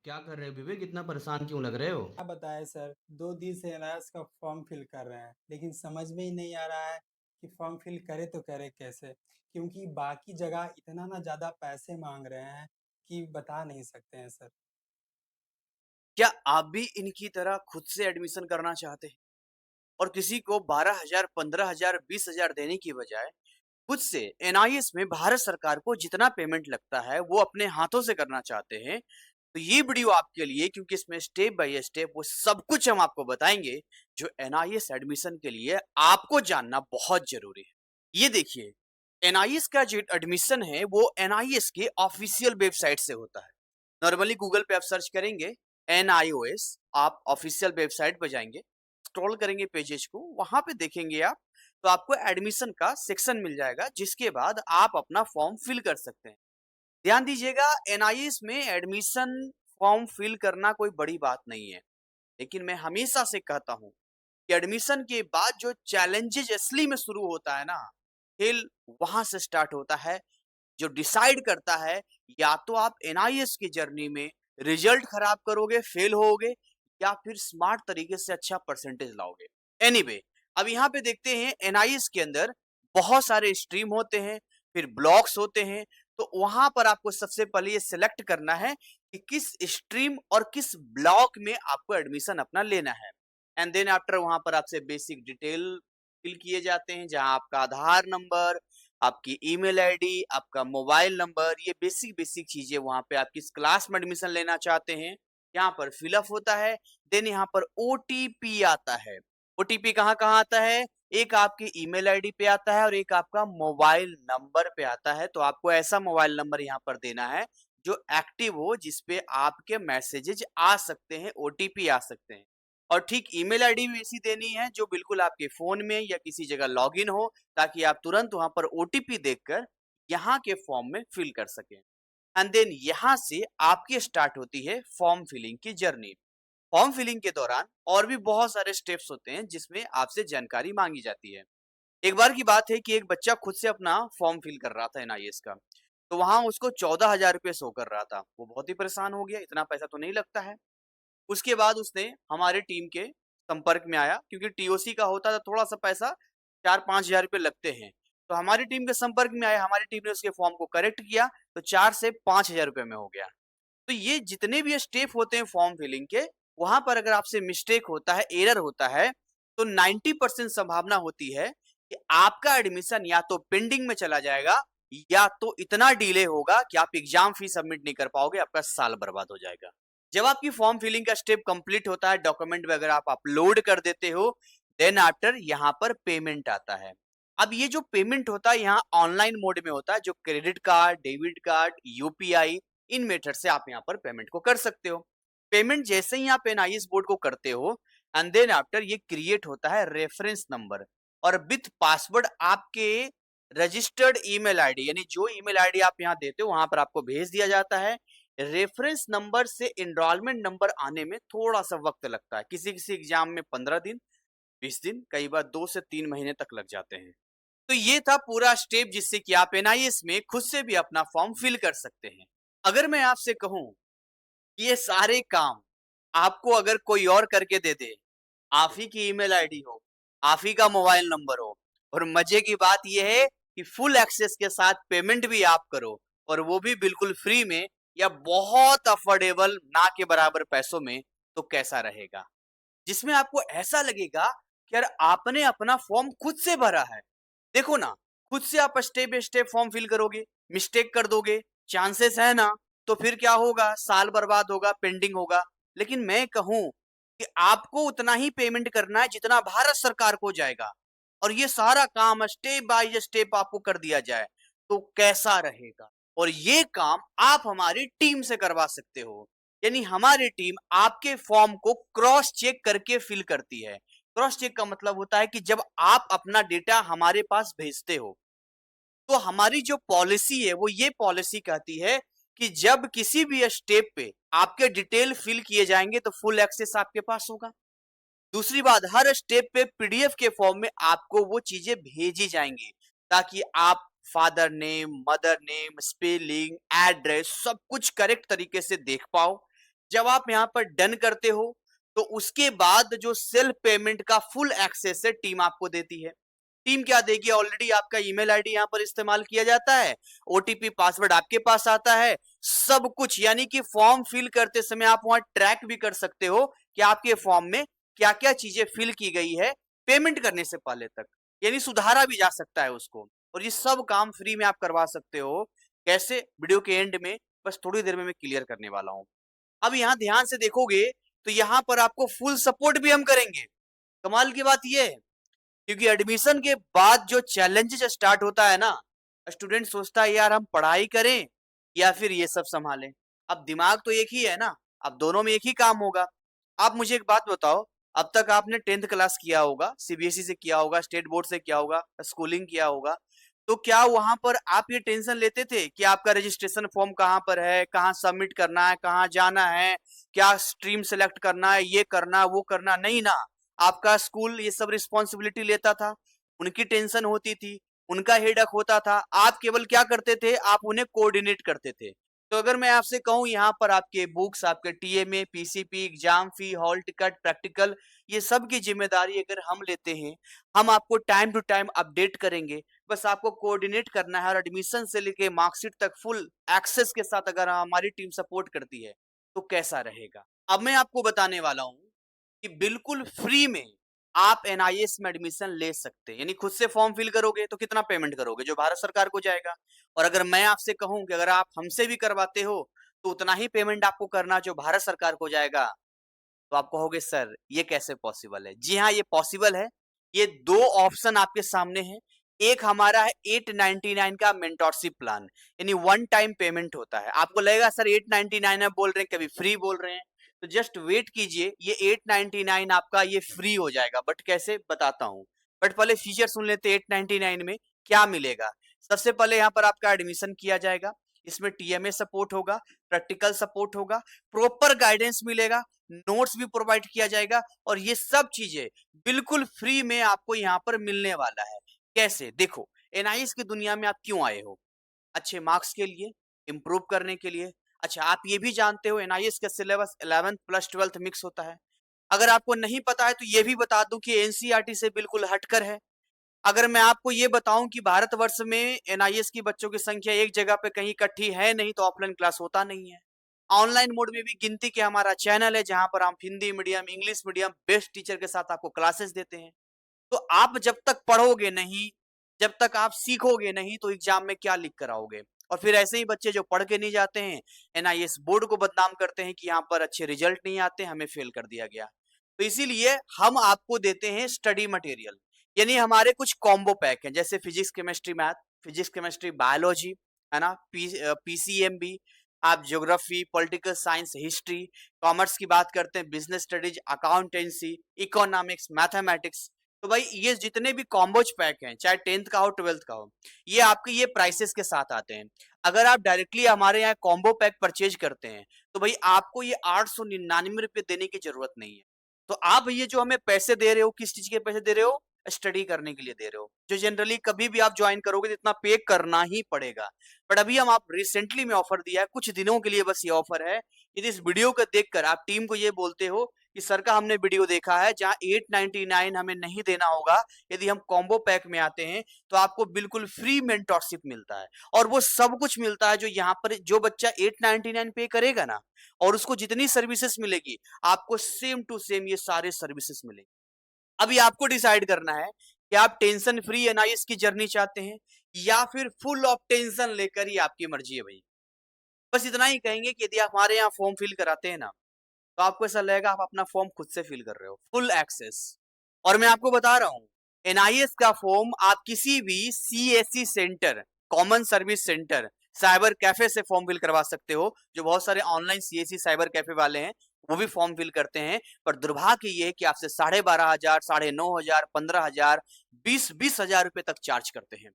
क्या कर रहे हो विवेक? इतना परेशान क्यों लग रहे हो? क्या बताएं सर, 2 दिन से एनआरएस का फॉर्म फिल कर रहे हैं, लेकिन समझ में ही नहीं आ रहा है कि फॉर्म फिल करे तो करे कैसे। क्योंकि बाकी जगह इतना ना ज़्यादा पैसे मांग रहे हैं कि बता नहीं सकते हैं सर। क्या आप भी इनकी तरह खुद से एडमिशन करना चाहते हैं और किसी को 12,000, 15,000, 20,000 देने की बजाय खुद से एनआईएस में भारत सरकार को जितना पेमेंट लगता है वो अपने हाथों से करना चाहते हैं, तो ये वीडियो आपके लिए, क्योंकि इसमें स्टेप बाय स्टेप वो सब कुछ हम आपको बताएंगे जो एनआईएस एडमिशन के लिए आपको जानना बहुत जरूरी है। ये देखिए, एनआईएस का जो एडमिशन है वो एनआईएस के ऑफिशियल वेबसाइट से होता है। नॉर्मली गूगल पे आप सर्च करेंगे एनआईओएस, आप ऑफिशियल वेबसाइट पर जाएंगे, स्क्रॉल करेंगे पेजेस को, वहां पे देखेंगे आप, तो आपको एडमिशन का सेक्शन मिल जाएगा जिसके बाद आप अपना फॉर्म फिल कर सकते हैं। ध्यान दीजिएगा, एनआईएस में एडमिशन फॉर्म फिल करना कोई बड़ी बात नहीं है, लेकिन मैं हमेशा से कहता हूं कि एडमिशन के बाद जो चैलेंजेस असली में शुरू होता है ना, खेल वहां से स्टार्ट होता है। जो डिसाइड करता है, या तो आप एनआईएस की जर्नी में रिजल्ट खराब करोगे, फेल होगे, या फिर स्मार्ट तरीके से अच्छा परसेंटेज लाओगे। एनीवे, अब यहाँ पे देखते हैं एनआईएस के अंदर बहुत सारे स्ट्रीम होते हैं, फिर ब्लॉक्स होते हैं। तो वहां पर आपको सबसे पहले ये सिलेक्ट करना है कि किस स्ट्रीम और किस ब्लॉक में आपको एडमिशन अपना लेना है। एंड देन आफ्टर वहां पर आपसे बेसिक डिटेल फिल किए जाते हैं, जहां आपका आधार नंबर, आपकी ईमेल आईडी, आपका मोबाइल नंबर, ये बेसिक बेसिक चीजें वहां पे आप किस क्लास में एडमिशन लेना चाहते हैं यहाँ पर फिलअप होता है। देन यहाँ पर ओटीपी आता है। ओटीपी कहाँ कहाँ आता है? एक आपकी ईमेल आईडी पे आता है और एक आपका मोबाइल नंबर पे आता है। तो आपको ऐसा मोबाइल नंबर यहाँ पर देना है जो एक्टिव हो, जिसपे आपके मैसेजेज आ सकते हैं, ओटीपी आ सकते हैं। और ठीक ईमेल आईडी भी ऐसी देनी है जो बिल्कुल आपके फोन में या किसी जगह लॉगिन हो, ताकि आप तुरंत वहां पर ओटीपी देखकर यहाँ के फॉर्म में फिल कर सकें। एंड देन यहाँ से आपकी स्टार्ट होती है फॉर्म फिलिंग की जर्नी। फॉर्म फिलिंग के दौरान और भी बहुत सारे स्टेप्स होते हैं जिसमें आपसे जानकारी मांगी जाती है। एक बार की बात है कि एक बच्चा खुद से अपना फॉर्म फिल कर रहा था एनआईएस का, तो वहां उसको 14,000 रुपये शो कर रहा था। वो बहुत ही परेशान हो गया, इतना पैसा तो नहीं लगता है। उसके बाद उसने हमारे टीम के संपर्क में आया, क्योंकि टीओसी का होता है तो थोड़ा सा पैसा 4-5 हज़ार रुपये लगते हैं। तो हमारी टीम के संपर्क में आया, हमारी टीम ने उसके फॉर्म को करेक्ट किया, तो 4 से 5 हज़ार रुपये में हो गया। तो ये जितने भी स्टेप होते हैं फॉर्म फिलिंग के, वहां पर अगर आपसे मिस्टेक होता है, एरर होता है, तो 90% संभावना होती है कि आपका एडमिशन या तो पेंडिंग में चला जाएगा, या तो इतना डिले होगा कि आप एग्जाम फी सबमिट नहीं कर पाओगे, आपका साल बर्बाद हो जाएगा। जब आपकी फॉर्म फिलिंग का स्टेप कंप्लीट होता है, डॉक्यूमेंट वगैरह आप अपलोड कर देते हो, देन आफ्टर यहाँ पर पेमेंट आता है। अब ये जो पेमेंट होता है यहाँ ऑनलाइन मोड में होता है, जो credit card, debit card, UPI, इन मेथड से आप यहाँ पर पेमेंट को कर सकते हो। पेमेंट जैसे ही आप एनआईएस बोर्ड को करते हो, एंड देन आफ्टर ये क्रिएट होता है रेफरेंस नंबर, और विथ पासवर्ड आपके रजिस्टर्ड ईमेल आईडी, यानी जो ईमेल आईडी आप यहाँ देते हो वहां पर आपको भेज दिया जाता है। रेफरेंस नंबर से एनरोलमेंट नंबर आने में थोड़ा सा वक्त लगता है, किसी किसी एग्जाम में 15 दिन, 20 दिन, कई बार 2 से 3 महीने तक लग जाते हैं। तो ये था पूरा स्टेप जिससे कि आप एनआईएस में खुद से भी अपना फॉर्म फिल कर सकते हैं। अगर मैं आपसे कहूं कि ये सारे काम आपको अगर कोई और करके दे दे, आप ही की ईमेल आईडी हो, आप ही का मोबाइल नंबर हो, और मजे की बात यह है कि फुल एक्सेस के साथ पेमेंट भी आप करो, और वो भी बिल्कुल फ्री में या बहुत अफोर्डेबल ना के बराबर पैसों में, तो कैसा रहेगा? जिसमें आपको ऐसा लगेगा कि यार आपने अपना फॉर्म खुद से भरा है। देखो ना, खुद से आप step by step form fill करोगे, मिस्टेक कर दोगे, चांसेस है ना, तो फिर क्या होगा? साल बर्बाद होगा, पेंडिंग होगा। लेकिन मैं कहूं कि आपको उतना ही पेमेंट करना है जितना भारत सरकार को जाएगा, और ये सारा काम स्टेप बाय स्टेप आपको कर दिया जाए, तो कैसा रहेगा? और ये काम आप हमारी टीम से करवा सकते हो। यानी हमारी टीम आपके फॉर्म को क्रॉस चेक करके फिल करती है। क्रॉस चेक का मतलब होता है कि जब आप अपना डेटा हमारे पास भेजते हो, तो हमारी जो पॉलिसी है वो ये पॉलिसी कहती है कि जब किसी भी स्टेप पे आपके डिटेल फिल किए जाएंगे तो फुल एक्सेस आपके पास होगा। दूसरी बात, हर स्टेप पे पीडीएफ के फॉर्म में आपको वो चीजें भेजी जाएंगी, ताकि आप father name, mother name, spelling, address सब कुछ करेक्ट तरीके से देख पाओ। जब आप यहाँ पर डन करते हो तो उसके बाद जो सेल्फ पेमेंट का फुल एक्सेस है टीम आपको देती है। टीम क्या देगी, ऑलरेडी आपका ईमेल आईडी यहाँ पर इस्तेमाल किया जाता है, ओटीपी पासवर्ड आपके पास आता है, सब कुछ, यानी कि फॉर्म फिल करते समय आप वहां ट्रैक भी कर सकते हो कि आपके फॉर्म में क्या क्या चीजें फिल की गई है पेमेंट करने से पहले तक, यानी सुधारा भी जा सकता है उसको। और ये सब काम फ्री में आप करवा सकते हो। कैसे, वीडियो के एंड में बस थोड़ी देर में मैं क्लियर करने वाला हूँ। अब यहाँ ध्यान से देखोगे तो यहाँ पर आपको फुल सपोर्ट भी हम करेंगे। कमाल की बात यह है, क्योंकि एडमिशन के बाद जो चैलेंजेस स्टार्ट होता है ना, स्टूडेंट सोचता है यार हम पढ़ाई करें या फिर ये सब संभालें। अब दिमाग तो एक ही है ना, अब दोनों में एक ही काम होगा। आप मुझे एक बात बताओ, अब तक आपने 10th क्लास किया होगा, सीबीएसई से किया होगा, स्टेट बोर्ड से किया होगा, स्कूलिंग किया होगा, तो क्या वहां पर आप ये टेंशन लेते थे कि आपका रजिस्ट्रेशन फॉर्म कहाँ पर है, कहाँ सबमिट करना है, कहाँ जाना है, क्या स्ट्रीम सेलेक्ट करना है, ये करना वो करना? नहीं ना, आपका स्कूल ये सब रिस्पॉन्सिबिलिटी लेता था, उनकी टेंशन होती थी, उनका हेडक होता था। आप केवल क्या करते थे, आप उन्हें कोऑर्डिनेट करते थे। तो अगर मैं आपसे कहूं यहाँ पर आपके बुक्स, आपके टीएमए, पीसीपी, एग्जाम फी, हॉल टिकट, प्रैक्टिकल, ये सब की जिम्मेदारी अगर हम लेते हैं, हम आपको टाइम टू टाइम अपडेट करेंगे, बस आपको कोऑर्डिनेट करना है। और एडमिशन से लेके मार्कशीट तक फुल एक्सेस के साथ अगर हमारी टीम सपोर्ट करती है तो कैसा रहेगा। अब मैं आपको बताने वाला हूं कि बिल्कुल फ्री में आप एनआईएस में एडमिशन ले सकते हैं, यानी खुद से फॉर्म फिल करोगे तो कितना पेमेंट करोगे, जो भारत सरकार को जाएगा। और अगर मैं आपसे कहूं कि अगर आप हमसे भी करवाते हो तो उतना ही पेमेंट आपको करना जो भारत सरकार को जाएगा, तो आप कहोगे सर ये कैसे पॉसिबल है? जी हाँ, ये पॉसिबल है। ये दो ऑप्शन आपके सामने है। एक हमारा है 899 का मेंटोरशिप प्लान, यानी वन टाइम पेमेंट होता है। आपको लगेगा सर 899 है बोल रहे हैं, कभी फ्री बोल रहे हैं, तो जस्ट वेट कीजिए, ये 899 आपका ये फ्री हो जाएगा। बट कैसे, बताता हूँ। बट पहले फीचर सुन लेते हैं 899 में क्या मिलेगा। सबसे पहले यहाँ पर आपका एडमिशन किया जाएगा, इसमें टीएमए सपोर्ट होगा, प्रैक्टिकल सपोर्ट होगा, प्रॉपर गाइडेंस मिलेगा, नोट्स भी प्रोवाइड किया जाएगा, और ये सब चीजें बिल्कुल फ्री में आपको यहाँ पर मिलने वाला है। कैसे, देखो, एनआईएस की दुनिया में आप क्यों आए हो? अच्छे मार्क्स के लिए, इंप्रूव करने के लिए। अच्छा, आप ये भी जानते हो एनआईएस का syllabus 11th plus 12th mix होता है। अगर आपको नहीं पता है तो ये भी बता दूं कि एनसीईआरटी से बिल्कुल हटकर है। अगर मैं आपको ये बताऊं कि भारतवर्ष में एनआईएस की बच्चों की संख्या एक जगह पे कहीं इकट्ठी है नहीं, तो ऑफलाइन क्लास होता नहीं है। ऑनलाइन मोड में भी गिनती के हमारा चैनल है, जहां पर हम Hindi medium, English medium best teacher के साथ आपको क्लासेस देते हैं। तो आप जब तक पढ़ोगे नहीं, जब तक आप सीखोगे नहीं, तो एग्जाम में क्या लिख कर आओगे? और फिर ऐसे ही बच्चे जो पढ़ के नहीं जाते हैं, एनआईएस बोर्ड को बदनाम करते हैं कि यहाँ पर अच्छे रिजल्ट नहीं आते, हमें फेल कर दिया गया। तो इसीलिए हम आपको देते हैं स्टडी मटेरियल, यानी हमारे कुछ कॉम्बो पैक हैं, जैसे physics chemistry math, physics chemistry biology, है ना, पीसीएमबी, आप geography, political science, history, commerce की बात करते हैं, business studies, accountancy, economics, mathematics. तो भाई ये जितने भी कॉम्बोज पैक हैं, चाहे 10th का हो 12th का हो, ये आपके ये प्राइसेस के साथ आते हैं। अगर आप डायरेक्टली हमारे यहाँ कॉम्बो पैक परचेज करते हैं तो भाई आपको ये 899 रुपए देने की जरूरत नहीं है। तो आप ये जो हमें पैसे दे रहे हो, किस चीज के पैसे दे रहे हो? स्टडी करने के लिए दे रहे हो, जो जनरली कभी भी आप ज्वाइन करोगे तो इतना पे करना ही पड़ेगा। बट अभी हम आप रिसेंटली में ऑफर दिया है, कुछ दिनों के लिए बस ये ऑफर है। यदि इस वीडियो को देखकर आप टीम को ये बोलते हो कि सर का हमने वीडियो देखा है जहां 899 हमें नहीं देना होगा, यदि हम कॉम्बो पैक में आते हैं तो आपको बिल्कुल फ्री मेंटोरशिप मिलता है, और वो सब कुछ मिलता है जो यहाँ पर जो बच्चा 899 पे करेगा ना, और उसको जितनी सर्विसेज मिलेगी आपको सेम टू सेम ये सारे सर्विसेज मिलेंगे। अभी आपको डिसाइड करना है कि आप टेंशन फ्री एनआईएस की जर्नी चाहते हैं या फिर फुल ऑफ टेंशन लेकर, ही आपकी मर्जी है भाई। बस इतना ही कहेंगे कि यदि आप हमारे यहाँ फॉर्म फिल कराते हैं ना, तो आपको ऐसा लगेगा आप अपना फॉर्म खुद से फिल कर रहे हो, फुल एक्सेस। और मैं आपको बता रहा हूं, एनआईएस का फॉर्म आप किसी भी CSC centre, common service centre, cyber cafe से फॉर्म फिल करवा सकते हो। जो बहुत सारे ऑनलाइन सीएससी साइबर कैफे वाले हैं वो भी फॉर्म फिल करते हैं, पर दुर्भाग्य ये है कि आपसे 12,500, 9,500, 15,000, 20,000 रुपए तक चार्ज करते हैं।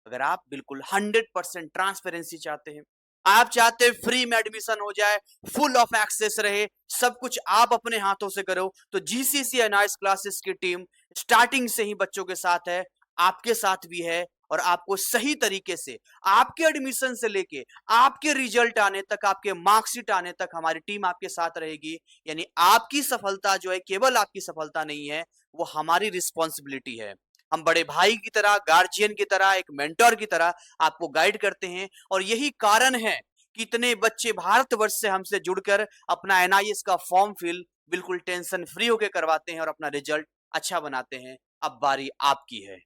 अगर आप बिल्कुल 100% ट्रांसपेरेंसी चाहते हैं, आप चाहते हैं फ्री में एडमिशन हो जाए, फुल ऑफ एक्सेस रहे, सब कुछ आप अपने हाथों से करो, तो जीसीसी एनआईएस क्लासेस की टीम स्टार्टिंग से ही बच्चों के साथ है, आपके साथ भी है, और आपको सही तरीके से आपके एडमिशन से लेके आपके रिजल्ट आने तक, आपके मार्कशीट आने तक हमारी टीम आपके साथ रहेगी। यानी आपकी सफलता जो है केवल आपकी सफलता नहीं है, वो हमारी रिस्पॉन्सिबिलिटी है। हम बड़े भाई की तरह, गार्जियन की तरह, एक मेंटर की तरह आपको गाइड करते हैं और यही कारण है कि इतने बच्चे भारतवर्ष से हमसे जुड़कर अपना एनआईएस का फॉर्म फिल बिल्कुल टेंशन फ्री होकर करवाते हैं और अपना रिजल्ट अच्छा बनाते हैं। अब बारी आपकी है।